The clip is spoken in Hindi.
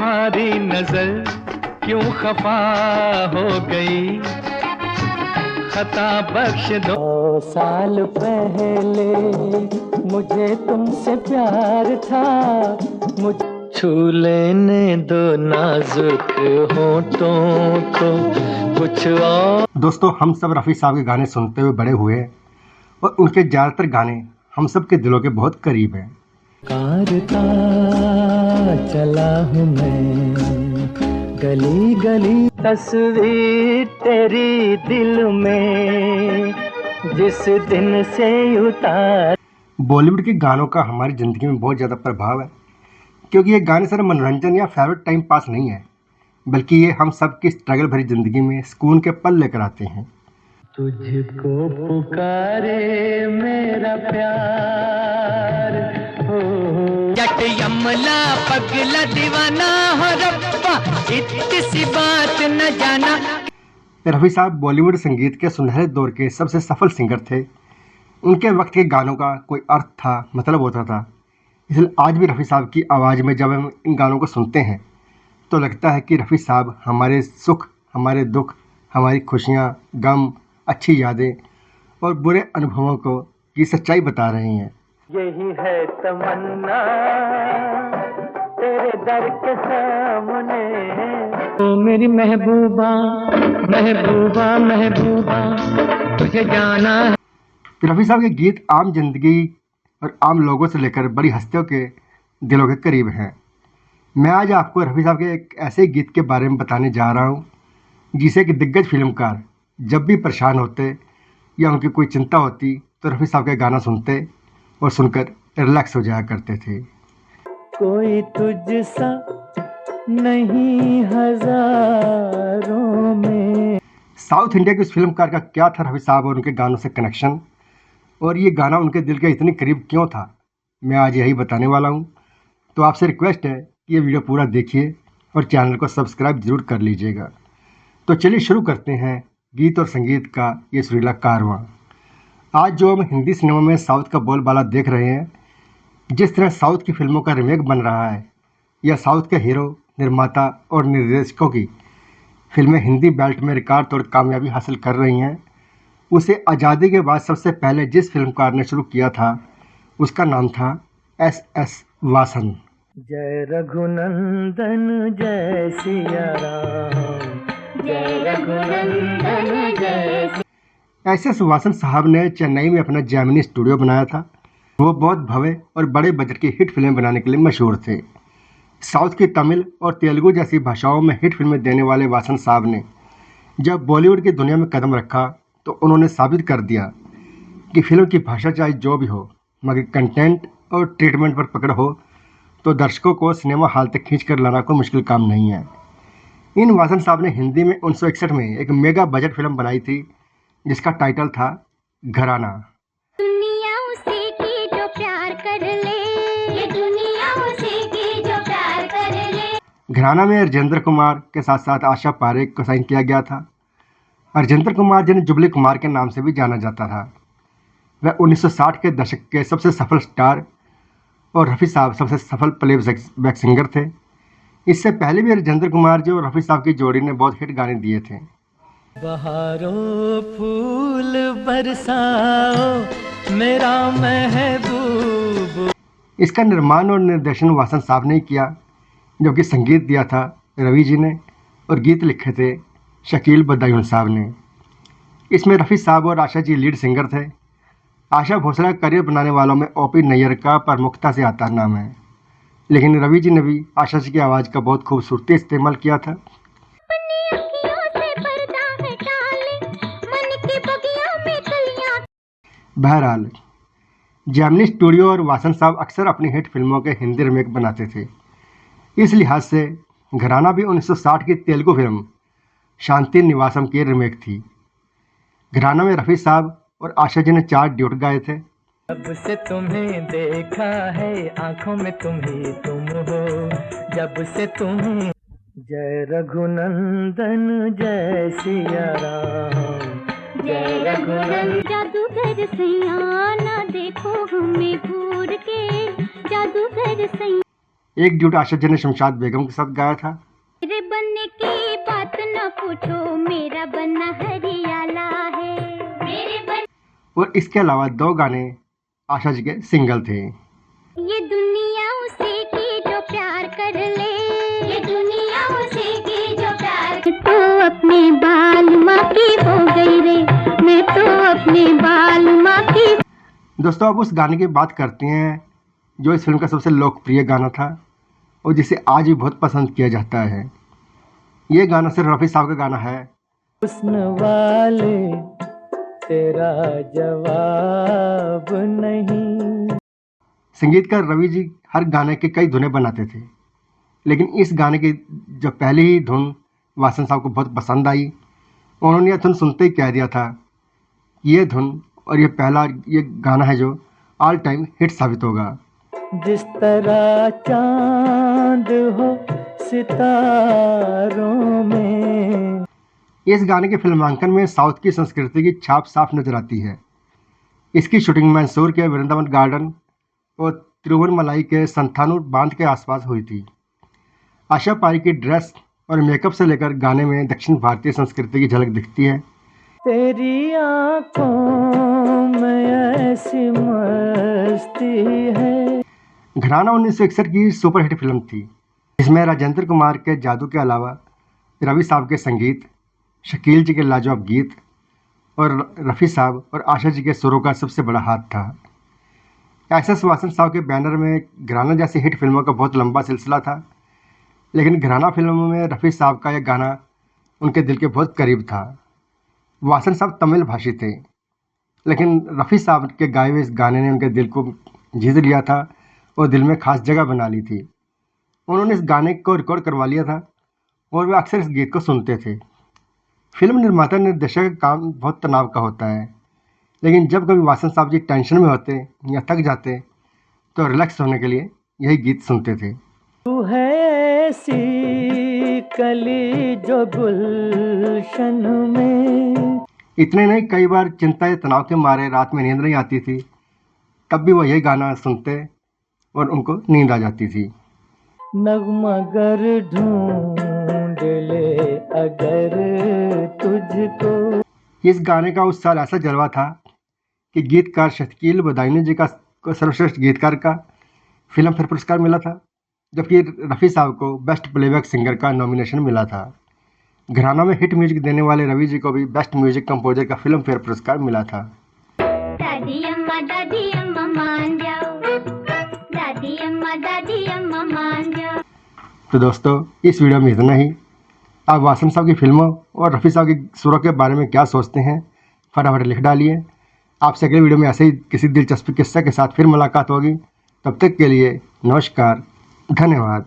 तुम्हारी नजर क्यों खफा हो गई, खता बख्श दो। 100 साल पहले मुझे तुमसे प्यार था, मुझे छू लेने दो नाजुक होठों को कुछ और। दोस्तों, हम सब रफ़ी साहब के गाने सुनते हुए बड़े हुए हैं और उनके ज़्यादातर गाने हम सब के दिलों के बहुत करीब हैं। कारता चला हूँ मैं गली गली, तस्वीर तेरी दिल में जिस दिन से उतार। बॉलीवुड के गानों का हमारी ज़िंदगी में बहुत ज़्यादा प्रभाव है, क्योंकि ये गाने सिर्फ मनोरंजन या फेवरेट टाइम पास नहीं है, बल्कि ये हम सब की स्ट्रगल भरी ज़िंदगी में सुकून के पल लेकर आते हैं। तुझको पुकारे मेरा प्यार हो, जट यमला पगला दीवाना हो रब्बा, इतनी सी बात न जाना। रफ़ी साहब बॉलीवुड संगीत के सुनहरे दौर के सबसे सफल सिंगर थे। उनके वक्त के गानों का कोई अर्थ था, मतलब होता था। इसलिए आज भी रफ़ी साहब की आवाज़ में जब हम इन गानों को सुनते हैं तो लगता है कि रफ़ी साहब हमारे सुख, हमारे दुख, हमारी खुशियाँ, गम, अच्छी यादें और बुरे अनुभवों को की सच्चाई बता रहे हैं। यही है तमन्ना तेरे दर के सामने, ओ मेरी महबूबा महबूबा महबूबा तुझे जाना है। रफ़ी साहब के गीत आम जिंदगी और आम लोगों से लेकर बड़ी हस्तियों के दिलों के करीब हैं। मैं आज आपको रफ़ी साहब के एक ऐसे गीत के बारे में बताने जा रहा हूँ जिसे कि दिग्गज फिल्मकार जब भी परेशान होते या उनकी कोई चिंता होती तो रफ़ी साहब का गाना सुनते और सुनकर रिलैक्स हो जाया करते थे। कोई तुझसा नहीं हजारों में। साउथ इंडिया के उस फिल्मकार का क्या था रफ़ी साहब और उनके गानों से कनेक्शन, और ये गाना उनके दिल के इतनी करीब क्यों था, मैं आज यही बताने वाला हूँ। तो आपसे रिक्वेस्ट है कि ये वीडियो पूरा देखिए और चैनल को सब्सक्राइब ज़रूर कर लीजिएगा। तो चलिए शुरू करते हैं गीत और संगीत का ये सुरीला कारवां। आज जो हम हिंदी सिनेमा में साउथ का बोलबाला देख रहे हैं, जिस तरह साउथ की फिल्मों का रीमेक बन रहा है या साउथ के हीरो, निर्माता और निर्देशकों की फिल्में हिंदी बेल्ट में रिकॉर्ड तोड़ कामयाबी हासिल कर रही हैं, उसे आज़ादी के बाद सबसे पहले जिस फिल्मकार ने शुरू किया था उसका नाम था S.S. वासन। जय रघुनंदन जय सिया राम, जय रघुनंदन जय। S.S. वासन साहब ने चेन्नई में अपना जेमिनी स्टूडियो बनाया था। वो बहुत भव्य और बड़े बजट की हिट फिल्में बनाने के लिए मशहूर थे। साउथ की तमिल और तेलुगु जैसी भाषाओं में हिट फिल्में देने वाले वासन साहब ने जब बॉलीवुड की दुनिया में कदम रखा तो उन्होंने साबित कर दिया कि फिल्म की भाषा चाहे जो भी हो, मगर कंटेंट और ट्रीटमेंट पर पकड़ हो तो दर्शकों को सिनेमा हॉल तक खींच कर लाना कोई मुश्किल काम नहीं है। इन वासन साहब ने हिंदी में 1961 में एक मेगा बजट फिल्म बनाई थी जिसका टाइटल था घराना। दुनिया उसे की जो प्यार कर ले, ये दुनिया उसे की जो प्यार कर ले। घराना में राजेंद्र कुमार के साथ साथ आशा पारेख को साइन किया गया था। राजेंद्र कुमार जिन्हें जुबली कुमार के नाम से भी जाना जाता था, वह 1960 के दशक के सबसे सफल स्टार और रफ़ी साहब सबसे सफल प्लेबैक सिंगर थे। इससे पहले भी राजेंद्र कुमार जी और रफ़ी साहब की जोड़ी ने बहुत हिट गाने दिए थे। बहारों फूल बरसाओ मेरा महबूब। इसका निर्माण और निर्देशन वासन साहब ने किया, जबकि संगीत दिया था रवि जी ने और गीत लिखे थे शकील बदायूं साहब ने। इसमें रफ़ी साहब और आशा जी लीड सिंगर थे। आशा भोसले का करियर बनाने वालों में O.P. नैयर का प्रमुखता से आता नाम है, लेकिन रवि जी ने भी आशा जी की आवाज़ का बहुत खूबसूरती इस्तेमाल किया था। बहरहाल जेमिनी स्टूडियो और वासन साहब अक्सर अपनी हिट फिल्मों के हिंदी रीमेक बनाते थे। इस लिहाज से घराना भी 1960 की तेलुगु फिल्म शांति निवासम की रीमेक थी। घराना में रफ़ी साहब और आशा जी ने 4 ड्यूट गाए थे। जब से तुम्हें देखा है आंखों में तुम ही तुम हो, जब से तुम्हें। जय रघुनंदन जय सिया राम, जय रघुनंदन। जादूगर सैया ना देखो हमें घूर के, जादूगर सैया। एक ड्यूट आशा जी ने शमशाद बेगम के साथ गाया था। मेरे बनने की बात न पूछो, मेरा बनना हरियाला है। मेरे बन और इसके अलावा 2 गाने आशा जी के सिंगल थे। ये दुनिया उसे की जो प्यार कर ले, ये दुनिया उसे की जो प्यार। तो अपने बाल माँ की हो गई रे, मैं तो अपने बाल माँ की। दोस्तों अब उस गाने की बात करते हैं जो इस फिल्म का सबसे लोकप्रिय गाना था और जिसे आज भी बहुत पसंद किया जाता है। ये गाना सिर्फ रफ़ी साहब का गाना है। हुस्न वाले तेरा जवाब नहीं। संगीतकार रवि जी हर गाने के कई धुनें बनाते थे, लेकिन इस गाने की जो पहली ही धुन वासन साहब को बहुत पसंद आई, उन्होंने यह धुन सुनते ही कह दिया था ये धुन और ये गाना है जो ऑल टाइम हिट साबित होगा। जिस तरह चांद हो सितारों में। इस गाने के फिल्मांकन में साउथ की संस्कृति की छाप साफ नजर आती है। इसकी शूटिंग मैसूर के वृंदावन गार्डन और तिरुवनमलाई के संथानूर बांध के आसपास हुई थी। आशा पारी की ड्रेस और मेकअप से लेकर गाने में दक्षिण भारतीय संस्कृति की झलक दिखती है। तेरी आंखों में ऐसी मस्ती है। घराना 1961 की सुपरहिट फिल्म थी, जिसमें राजेंद्र कुमार के जादू के अलावा रवि साहब के संगीत, शकील जी के लाजवाब गीत और रफ़ी साहब और आशा जी के सुरों का सबसे बड़ा हाथ था। एस वासन साहब के बैनर में घराना जैसी हिट फिल्मों का बहुत लंबा सिलसिला था, लेकिन घराना फिल्मों में रफ़ी साहब का यह गाना उनके दिल के बहुत करीब था। वासन साहब तमिल भाषी थे, लेकिन रफ़ी साहब के गाए हुए इस गाने ने उनके दिल को जीत लिया था और दिल में खास जगह बना ली थी। उन्होंने इस गाने को रिकॉर्ड करवा लिया था और वे अक्सर इस गीत को सुनते थे। फिल्म निर्माता निर्देशक का काम बहुत तनाव का होता है, लेकिन जब कभी वासन साहब जी टेंशन में होते या थक जाते तो रिलैक्स होने के लिए यही गीत सुनते थे। तू है ऐसी कली जो गुलशन में। इतने नहीं, कई बार चिंता या तनाव के मारे रात में नींद नहीं आती थी, तब भी वो यही गाना सुनते और उनको नींद आ जाती थी। नगमा गर ढूंढ ले अगर तुझको। इस गाने का उस साल ऐसा जलवा था कि गीतकार शकील बदायूनी जी को सर्वश्रेष्ठ गीतकार का फिल्म फेयर पुरस्कार मिला था, जबकि रफ़ी साहब को बेस्ट प्लेबैक सिंगर का नॉमिनेशन मिला था। घराना में हिट म्यूजिक देने वाले रवि जी को भी बेस्ट म्यूजिक कंपोजर का फिल्म फेयर पुरस्कार मिला था। दादी अम्मा मान जाओ, दादी अम्मा मान जाओ। तो दोस्तों इस वीडियो में इतना ही। आप वासन साहब की फिल्मों और रफ़ी साहब की सुरों के बारे में क्या सोचते हैं, फटाफट लिख डालिए। आपसे अगले वीडियो में ऐसे ही किसी दिलचस्प किस्से के साथ फिर मुलाकात होगी। तब तक के लिए नमस्कार, धन्यवाद।